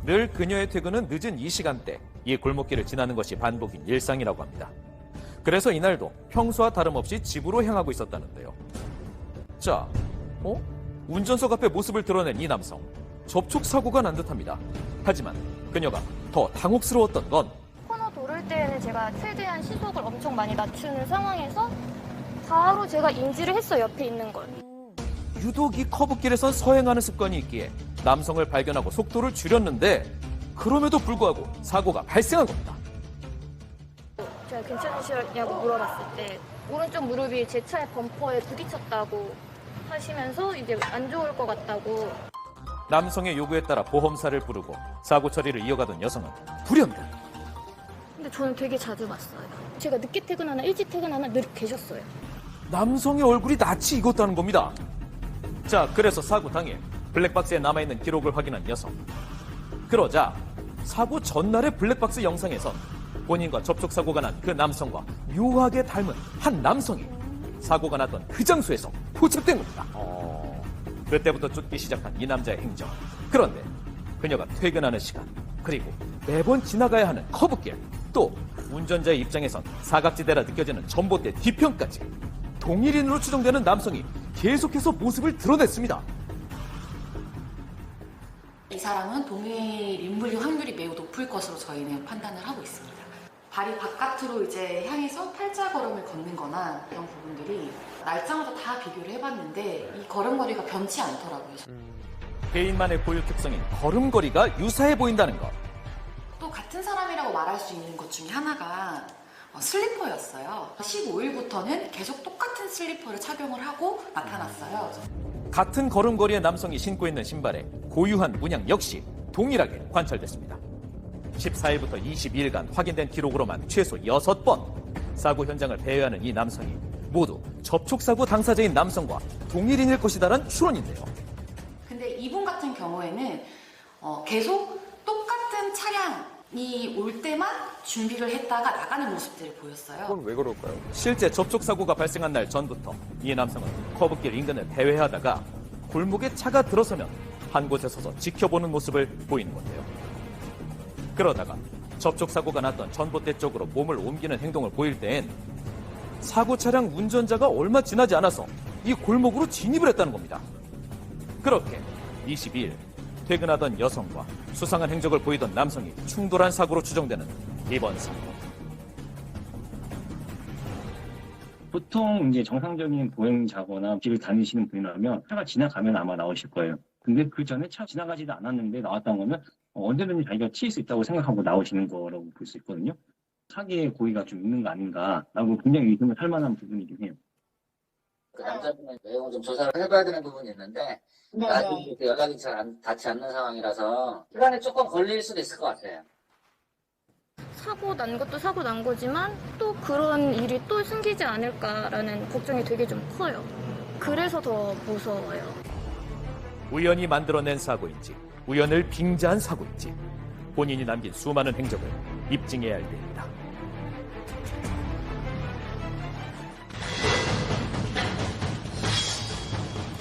늘 그녀의 퇴근은 늦은 이 시간대, 이 골목길을 지나는 것이 반복인 일상이라고 합니다. 그래서 이날도 평소와 다름없이 집으로 향하고 있었다는데요. 자, 운전석 앞에 모습을 드러낸 이 남성. 접촉사고가 난 듯합니다. 하지만 그녀가 더 당혹스러웠던 건 코너 도를 때에는 제가 최대한 시속을 엄청 많이 낮추는 상황에서 바로 제가 인지를 했어요, 옆에 있는 걸. 유독 이 커브길에선 서행하는 습관이 있기에 남성을 발견하고 속도를 줄였는데 그럼에도 불구하고 사고가 발생한 겁니다. 제가 괜찮으시냐고 물어봤을 때 오른쪽 무릎이 제 차의 범퍼에 부딪혔다고 하시면서 이제 안 좋을 것 같다고. 남성의 요구에 따라 보험사를 부르고 사고 처리를 이어가던 여성은 불현듯 근데 저는 되게 자주 봤어요. 제가 늦게 퇴근하나 일찍 퇴근하나 늘 계셨어요. 남성의 얼굴이 낯이 익었다는 겁니다. 자, 그래서 사고 당일 블랙박스에 남아있는 기록을 확인한 여성. 그러자 사고 전날의 블랙박스 영상에선 본인과 접촉사고가 난 그 남성과 묘하게 닮은 한 남성이 사고가 났던 그 장소에서 포착된 겁니다. 그때부터 쫓기 시작한 이 남자의 행적. 그런데 그녀가 퇴근하는 시간, 그리고 매번 지나가야 하는 커브길, 또 운전자의 입장에선 사각지대라 느껴지는 전봇대 뒤편까지 동일인으로 추정되는 남성이 계속해서 모습을 드러냈습니다. 이 사람은 동일 인물일 확률이 매우 높을 것으로 저희는 판단을 하고 있습니다. 발이 바깥으로 이제 향해서 팔자걸음을 걷는 거나 이런 부분들이 날짜마다 다 비교를 해봤는데 이 걸음걸이가 변치 않더라고요. 개인만의 고유 특성인 걸음걸이가 유사해 보인다는 것. 또 같은 사람이라고 말할 수 있는 것 중에 하나가 슬리퍼였어요. 15일부터는 계속 똑같은 슬리퍼를 착용을 하고 나타났어요. 같은 걸음걸이의 남성이 신고 있는 신발에 고유한 문양 역시 동일하게 관찰됐습니다. 14일부터 22일간 확인된 기록으로만 최소 6번 사고 현장을 배회하는 이 남성이 모두 접촉사고 당사자인 남성과 동일인일 것이다라는 추론인데요. 근데 이분 같은 경우에는 계속 똑같은 차량이 올 때만 준비를 했다가 나가는 모습들을 보였어요. 그건 왜 그럴까요? 실제 접촉사고가 발생한 날 전부터 이 남성은 커브길 인근을 배회하다가 골목에 차가 들어서면 한 곳에 서서 지켜보는 모습을 보이는 건데요. 그러다가 접촉사고가 났던 전봇대 쪽으로 몸을 옮기는 행동을 보일 땐 사고 차량 운전자가 얼마 지나지 않아서 이 골목으로 진입을 했다는 겁니다. 그렇게 22일 퇴근하던 여성과 수상한 행적을 보이던 남성이 충돌한 사고로 추정되는 이번 사고. 보통 이제 정상적인 보행자거나 길을 다니시는 분이라면 차가 지나가면 아마 나오실 거예요. 근데 그 전에 차 지나가지도 않았는데 나왔다는 거는 언제든지 자기가 치일 수 있다고 생각하고 나오시는 거라고 볼 수 있거든요. 사기의 고의가 좀 있는 거 아닌가라고 굉장히 의심을 할 만한 부분이긴 해요. 그 남자분의 내용을 좀 조사를 해봐야 되는 부분이 있는데 아직 이렇게 연락이 잘 닿지 않는 상황이라서 시간이 조금 걸릴 수도 있을 것 같아요. 사고 난 것도 사고 난 거지만 또 그런 일이 또 생기지 않을까라는 걱정이 되게 좀 커요. 그래서 더 무서워요. 우연히 만들어낸 사고인지 우연을 빙자한 사고인지 본인이 남긴 수많은 행적을 입증해야 할 때입니다.